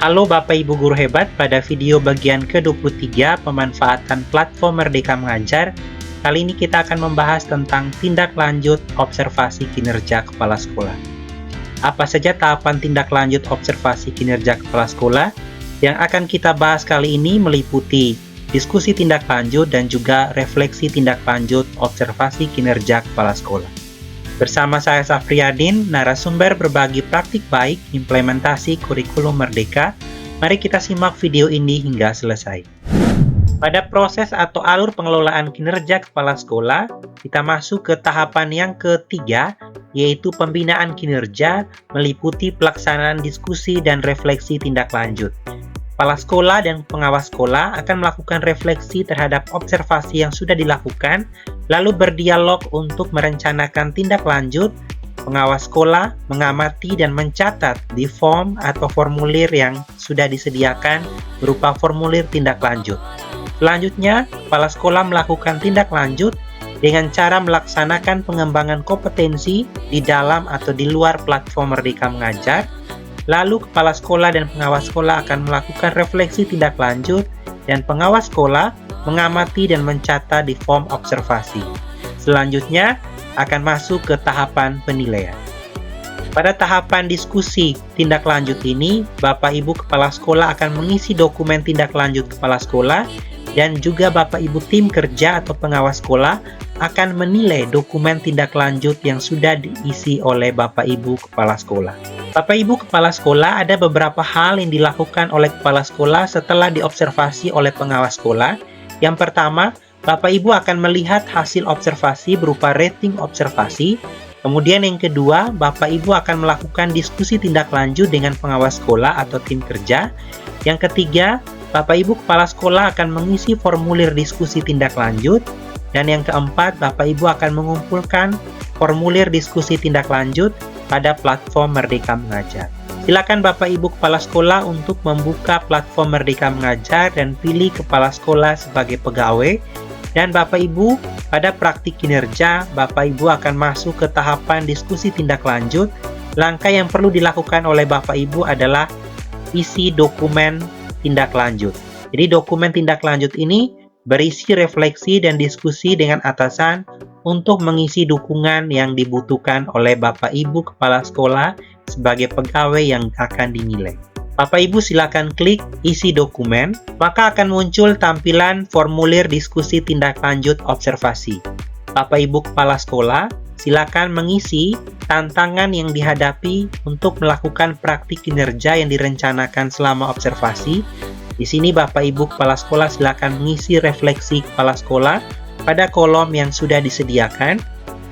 Halo Bapak Ibu Guru Hebat, pada video bagian ke-23 pemanfaatan platform Merdeka Mengajar, kali ini kita akan membahas tentang tindak lanjut observasi kinerja kepala sekolah. Apa saja tahapan tindak lanjut observasi kinerja kepala sekolah? Yang akan kita bahas kali ini meliputi diskusi tindak lanjut dan juga refleksi tindak lanjut observasi kinerja kepala sekolah. Bersama saya Safriyadin, narasumber berbagi praktik baik implementasi kurikulum Merdeka. Mari kita simak video ini hingga selesai. Pada proses atau alur pengelolaan kinerja kepala sekolah, kita masuk ke tahapan yang ketiga, yaitu pembinaan kinerja meliputi pelaksanaan diskusi dan refleksi tindak lanjut. Kepala sekolah dan pengawas sekolah akan melakukan refleksi terhadap observasi yang sudah dilakukan, lalu berdialog untuk merencanakan tindak lanjut. Pengawas sekolah mengamati dan mencatat di form atau formulir yang sudah disediakan berupa formulir tindak lanjut. Selanjutnya, kepala sekolah melakukan tindak lanjut dengan cara melaksanakan pengembangan kompetensi di dalam atau di luar platform Merdeka Mengajar. Lalu kepala sekolah dan pengawas sekolah akan melakukan refleksi tindak lanjut dan pengawas sekolah mengamati dan mencatat di form observasi. Selanjutnya akan masuk ke tahapan penilaian. Pada tahapan diskusi tindak lanjut ini, Bapak Ibu Kepala Sekolah akan mengisi dokumen tindak lanjut kepala sekolah dan juga Bapak Ibu tim kerja atau pengawas sekolah akan menilai dokumen tindak lanjut yang sudah diisi oleh Bapak Ibu Kepala Sekolah. Bapak Ibu Kepala Sekolah, ada beberapa hal yang dilakukan oleh Kepala Sekolah setelah diobservasi oleh pengawas sekolah. Yang pertama, Bapak Ibu akan melihat hasil observasi berupa rating observasi. Kemudian yang kedua, Bapak Ibu akan melakukan diskusi tindak lanjut dengan pengawas sekolah atau tim kerja. Yang ketiga, Bapak Ibu Kepala Sekolah akan mengisi formulir diskusi tindak lanjut. Dan yang keempat, Bapak Ibu akan mengumpulkan formulir diskusi tindak lanjut pada platform Merdeka Mengajar. Silakan Bapak Ibu Kepala Sekolah untuk membuka platform Merdeka Mengajar dan pilih Kepala Sekolah sebagai pegawai. Dan Bapak Ibu, pada praktik kinerja, Bapak Ibu akan masuk ke tahapan diskusi tindak lanjut. Langkah yang perlu dilakukan oleh Bapak Ibu adalah isi dokumen tindak lanjut. Jadi dokumen tindak lanjut ini berisi refleksi dan diskusi dengan atasan untuk mengisi dukungan yang dibutuhkan oleh Bapak Ibu Kepala Sekolah sebagai pegawai yang akan dinilai. Bapak Ibu silakan klik isi dokumen, maka akan muncul tampilan formulir diskusi tindak lanjut observasi. Bapak Ibu Kepala Sekolah silakan mengisi tantangan yang dihadapi untuk melakukan praktik kinerja yang direncanakan selama observasi. Di sini Bapak Ibu Kepala Sekolah silakan mengisi refleksi kepala sekolah pada kolom yang sudah disediakan.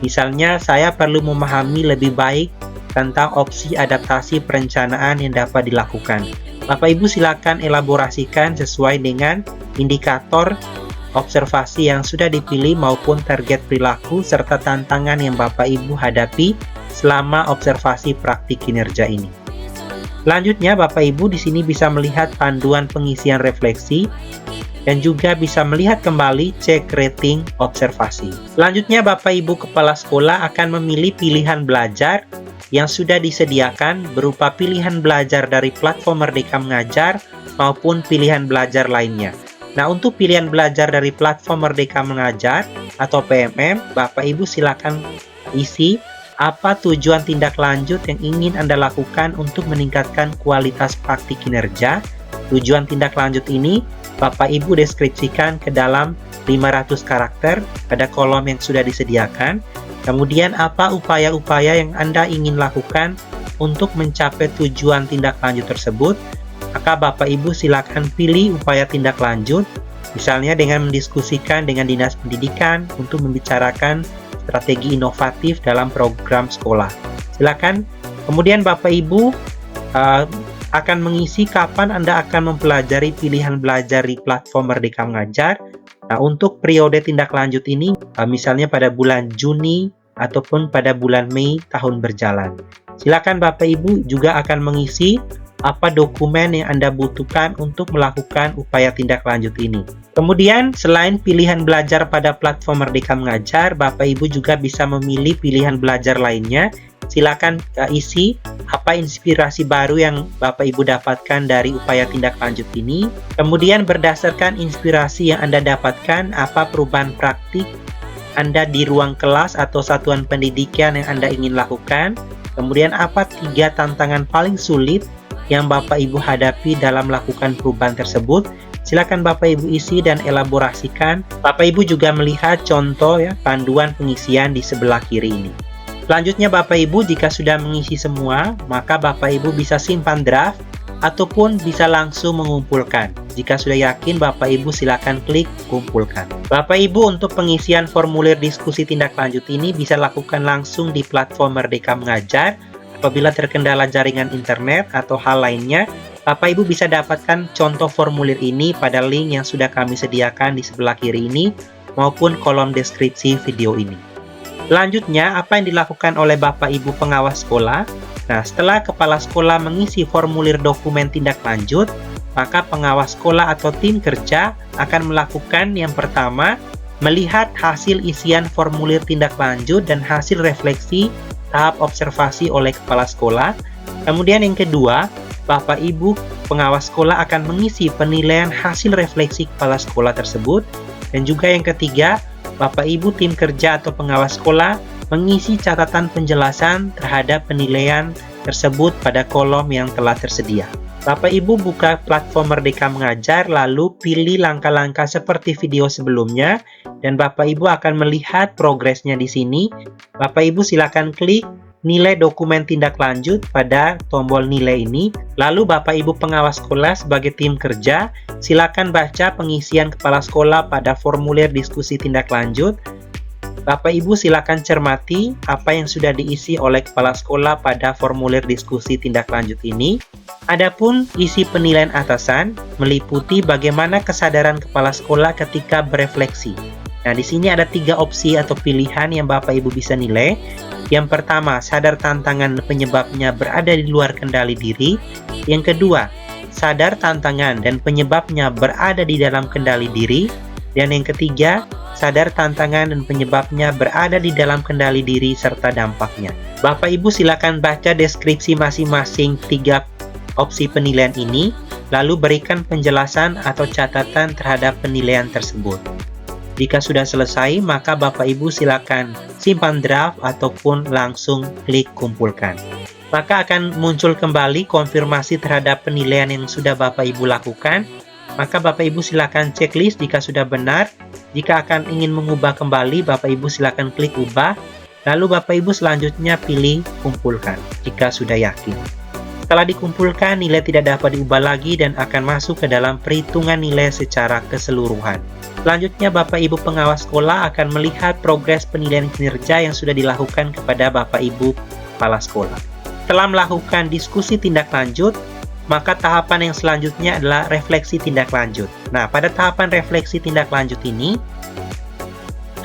Misalnya, saya perlu memahami lebih baik tentang opsi adaptasi perencanaan yang dapat dilakukan. Bapak Ibu silakan elaborasikan sesuai dengan indikator observasi yang sudah dipilih maupun target perilaku serta tantangan yang Bapak Ibu hadapi selama observasi praktik kinerja ini. Selanjutnya, Bapak Ibu di sini bisa melihat panduan pengisian refleksi dan juga bisa melihat kembali cek rating observasi. Selanjutnya, Bapak Ibu Kepala Sekolah akan memilih pilihan belajar yang sudah disediakan berupa pilihan belajar dari platform Merdeka Mengajar maupun pilihan belajar lainnya. Nah, untuk pilihan belajar dari platform Merdeka Mengajar atau PMM, Bapak Ibu silakan isi apa tujuan tindak lanjut yang ingin Anda lakukan untuk meningkatkan kualitas praktik kinerja. Tujuan tindak lanjut ini Bapak Ibu deskripsikan ke dalam 500 karakter pada kolom yang sudah disediakan. Kemudian apa upaya-upaya yang Anda ingin lakukan untuk mencapai tujuan tindak lanjut tersebut. Maka Bapak Ibu silakan pilih upaya tindak lanjut, misalnya dengan mendiskusikan dengan Dinas Pendidikan untuk membicarakan strategi inovatif dalam program sekolah. Silakan. Kemudian Bapak Ibu akan mengisi kapan Anda akan mempelajari pilihan belajar di platform Merdeka Mengajar. Nah, untuk periode tindak lanjut ini, misalnya pada bulan Juni ataupun pada bulan Mei tahun berjalan. Silakan Bapak Ibu juga akan mengisi apa dokumen yang Anda butuhkan untuk melakukan upaya tindak lanjut ini. Kemudian, selain pilihan belajar pada platform Merdeka Mengajar, Bapak Ibu juga bisa memilih pilihan belajar lainnya. Silakan isi apa inspirasi baru yang Bapak Ibu dapatkan dari upaya tindak lanjut ini. Kemudian berdasarkan inspirasi yang Anda dapatkan, apa perubahan praktik Anda di ruang kelas atau satuan pendidikan yang Anda ingin lakukan. Kemudian apa 3 tantangan paling sulit yang Bapak Ibu hadapi dalam melakukan perubahan tersebut. Silakan Bapak Ibu isi dan elaborasikan. Bapak Ibu juga melihat contoh panduan pengisian di sebelah kiri ini. Selanjutnya Bapak Ibu jika sudah mengisi semua, maka Bapak Ibu bisa simpan draft ataupun bisa langsung mengumpulkan. Jika sudah yakin, Bapak Ibu silakan klik kumpulkan. Bapak Ibu untuk pengisian formulir diskusi tindak lanjut ini bisa lakukan langsung di platform Merdeka Mengajar. Apabila terkendala jaringan internet atau hal lainnya, Bapak Ibu bisa dapatkan contoh formulir ini pada link yang sudah kami sediakan di sebelah kiri ini maupun kolom deskripsi video ini. Selanjutnya, apa yang dilakukan oleh Bapak Ibu pengawas sekolah? Nah, setelah kepala sekolah mengisi formulir dokumen tindak lanjut, maka pengawas sekolah atau tim kerja akan melakukan yang pertama, melihat hasil isian formulir tindak lanjut dan hasil refleksi tahap observasi oleh kepala sekolah. Kemudian yang kedua, Bapak Ibu pengawas sekolah akan mengisi penilaian hasil refleksi kepala sekolah tersebut. Dan juga yang ketiga, Bapak Ibu tim kerja atau pengawas sekolah mengisi catatan penjelasan terhadap penilaian tersebut pada kolom yang telah tersedia. Bapak Ibu buka platform Merdeka Mengajar lalu pilih langkah-langkah seperti video sebelumnya dan Bapak Ibu akan melihat progresnya di sini. Bapak Ibu silakan klik nilai dokumen tindak lanjut pada tombol nilai ini. Lalu Bapak Ibu pengawas sekolah sebagai tim kerja, silakan baca pengisian kepala sekolah pada formulir diskusi tindak lanjut. Bapak Ibu silakan cermati apa yang sudah diisi oleh kepala sekolah pada formulir diskusi tindak lanjut ini. Adapun isi penilaian atasan meliputi bagaimana kesadaran kepala sekolah ketika berefleksi. Nah, di sini ada 3 opsi atau pilihan yang Bapak Ibu bisa nilai. Yang pertama, sadar tantangan penyebabnya berada di luar kendali diri. Yang kedua, sadar tantangan dan penyebabnya berada di dalam kendali diri. Dan yang ketiga, sadar tantangan dan penyebabnya berada di dalam kendali diri serta dampaknya. Bapak Ibu silakan baca deskripsi masing-masing 3 opsi penilaian ini, lalu berikan penjelasan atau catatan terhadap penilaian tersebut. Jika sudah selesai, maka Bapak Ibu silakan simpan draft ataupun langsung klik kumpulkan. Maka akan muncul kembali konfirmasi terhadap penilaian yang sudah Bapak Ibu lakukan. Maka Bapak Ibu silakan checklist jika sudah benar. Jika akan ingin mengubah kembali, Bapak Ibu silakan klik ubah. Lalu Bapak Ibu selanjutnya pilih kumpulkan jika sudah yakin. Setelah dikumpulkan, nilai tidak dapat diubah lagi dan akan masuk ke dalam perhitungan nilai secara keseluruhan. Selanjutnya, Bapak Ibu pengawas sekolah akan melihat progres penilaian kinerja yang sudah dilakukan kepada Bapak Ibu kepala sekolah. Setelah melakukan diskusi tindak lanjut, maka tahapan yang selanjutnya adalah refleksi tindak lanjut. Nah, pada tahapan refleksi tindak lanjut ini,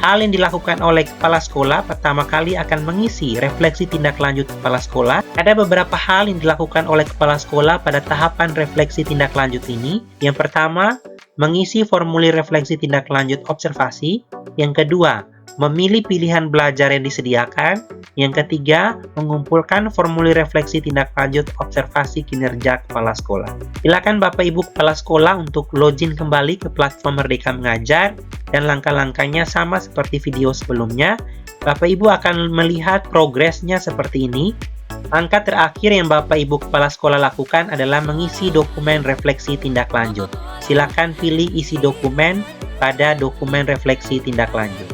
hal yang dilakukan oleh kepala sekolah pertama kali akan mengisi refleksi tindak lanjut kepala sekolah. Ada beberapa hal yang dilakukan oleh kepala sekolah pada tahapan refleksi tindak lanjut ini. Yang pertama, mengisi formulir refleksi tindak lanjut observasi. Yang kedua, memilih pilihan belajar yang disediakan. Yang ketiga, mengumpulkan formulir refleksi tindak lanjut observasi kinerja kepala sekolah. Silakan Bapak Ibu kepala sekolah untuk login kembali ke platform Merdeka Mengajar dan langkah-langkahnya sama seperti video sebelumnya. Bapak Ibu akan melihat progresnya seperti ini. Langkah terakhir yang Bapak Ibu kepala sekolah lakukan adalah mengisi dokumen refleksi tindak lanjut. Silakan pilih isi dokumen pada dokumen refleksi tindak lanjut.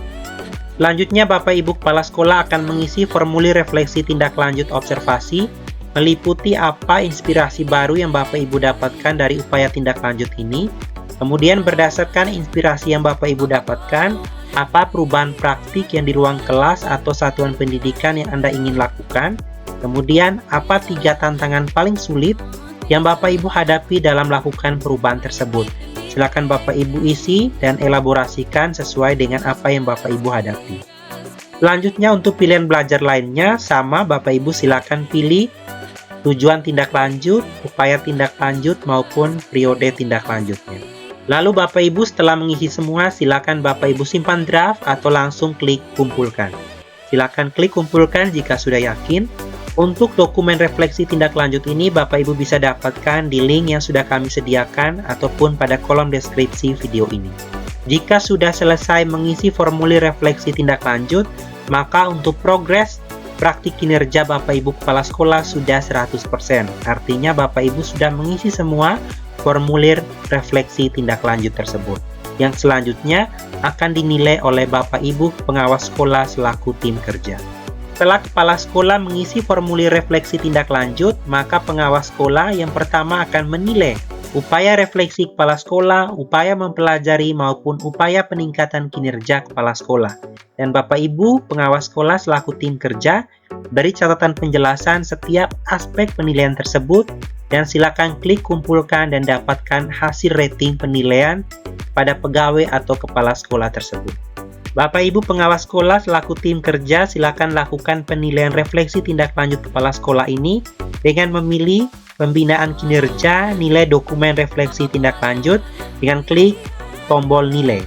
Selanjutnya, Bapak Ibu kepala sekolah akan mengisi formulir refleksi tindak lanjut observasi, meliputi apa inspirasi baru yang Bapak Ibu dapatkan dari upaya tindak lanjut ini. Kemudian berdasarkan inspirasi yang Bapak Ibu dapatkan, apa perubahan praktik yang di ruang kelas atau satuan pendidikan yang Anda ingin lakukan. Kemudian, apa 3 tantangan paling sulit yang Bapak Ibu hadapi dalam melakukan perubahan tersebut. Silakan Bapak Ibu isi dan elaborasikan sesuai dengan apa yang Bapak Ibu hadapi. Selanjutnya untuk pilihan belajar lainnya sama, Bapak Ibu silakan pilih tujuan tindak lanjut, upaya tindak lanjut, maupun periode tindak lanjutnya. Lalu Bapak Ibu setelah mengisi semua, silakan Bapak Ibu simpan draft atau langsung klik kumpulkan. Silakan klik kumpulkan jika sudah yakin. Untuk dokumen refleksi tindak lanjut ini, Bapak Ibu bisa dapatkan di link yang sudah kami sediakan ataupun pada kolom deskripsi video ini. Jika sudah selesai mengisi formulir refleksi tindak lanjut, maka untuk progres praktik kinerja Bapak Ibu Kepala Sekolah sudah 100%. Artinya Bapak Ibu sudah mengisi semua formulir refleksi tindak lanjut tersebut. Yang selanjutnya akan dinilai oleh Bapak Ibu pengawas sekolah selaku tim kerja. Setelah Kepala Sekolah mengisi formulir refleksi tindak lanjut, maka pengawas sekolah yang pertama akan menilai upaya refleksi Kepala Sekolah, upaya mempelajari, maupun upaya peningkatan kinerja Kepala Sekolah. Dan Bapak Ibu pengawas sekolah selaku tim kerja beri catatan penjelasan setiap aspek penilaian tersebut, dan silakan klik kumpulkan dan dapatkan hasil rating penilaian pada pegawai atau kepala sekolah tersebut. Bapak Ibu pengawas sekolah selaku tim kerja silakan lakukan penilaian refleksi tindak lanjut kepala sekolah ini dengan memilih pembinaan kinerja nilai dokumen refleksi tindak lanjut dengan klik tombol nilai.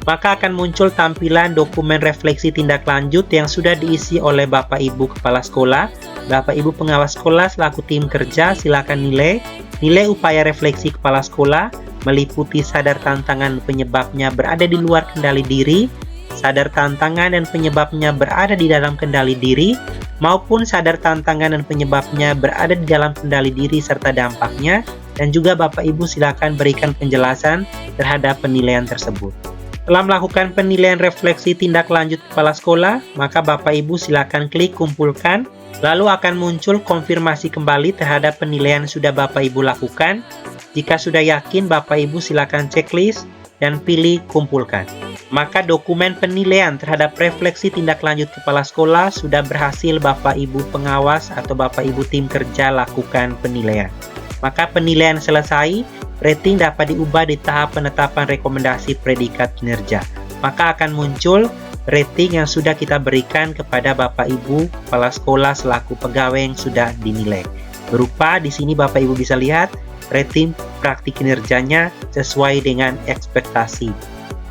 Maka akan muncul tampilan dokumen refleksi tindak lanjut yang sudah diisi oleh Bapak Ibu kepala sekolah. Bapak Ibu pengawas sekolah selaku tim kerja silakan nilai upaya refleksi kepala sekolah meliputi sadar tantangan penyebabnya berada di luar kendali diri, sadar tantangan dan penyebabnya berada di dalam kendali diri, maupun sadar tantangan dan penyebabnya berada di dalam kendali diri serta dampaknya, dan juga Bapak Ibu silakan berikan penjelasan terhadap penilaian tersebut. Setelah melakukan penilaian refleksi tindak lanjut kepala sekolah, maka Bapak Ibu silakan klik kumpulkan, lalu akan muncul konfirmasi kembali terhadap penilaian yang sudah Bapak Ibu lakukan. Jika sudah yakin, Bapak Ibu silakan checklist dan pilih kumpulkan. Maka dokumen penilaian terhadap refleksi tindak lanjut kepala sekolah sudah berhasil Bapak Ibu pengawas atau Bapak Ibu tim kerja lakukan penilaian. Maka penilaian selesai, rating dapat diubah di tahap penetapan rekomendasi predikat kinerja. Maka akan muncul rating yang sudah kita berikan kepada Bapak Ibu kepala sekolah selaku pegawai yang sudah dinilai. Berupa di sini Bapak Ibu bisa lihat rating praktik kinerjanya sesuai dengan ekspektasi.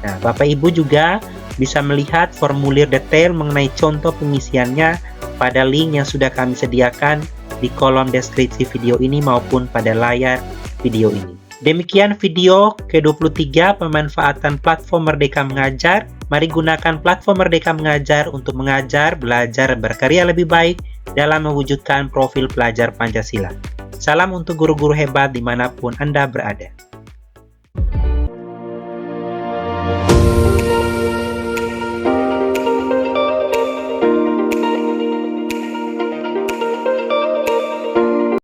Nah, Bapak Ibu juga bisa melihat formulir detail mengenai contoh pengisiannya pada link yang sudah kami sediakan di kolom deskripsi video ini maupun pada layar video ini. Demikian video ke-23 pemanfaatan platform Merdeka Mengajar. Mari gunakan platform Merdeka Mengajar untuk mengajar, belajar, berkarya lebih baik dalam mewujudkan profil pelajar Pancasila. Salam untuk guru-guru hebat dimanapun Anda berada.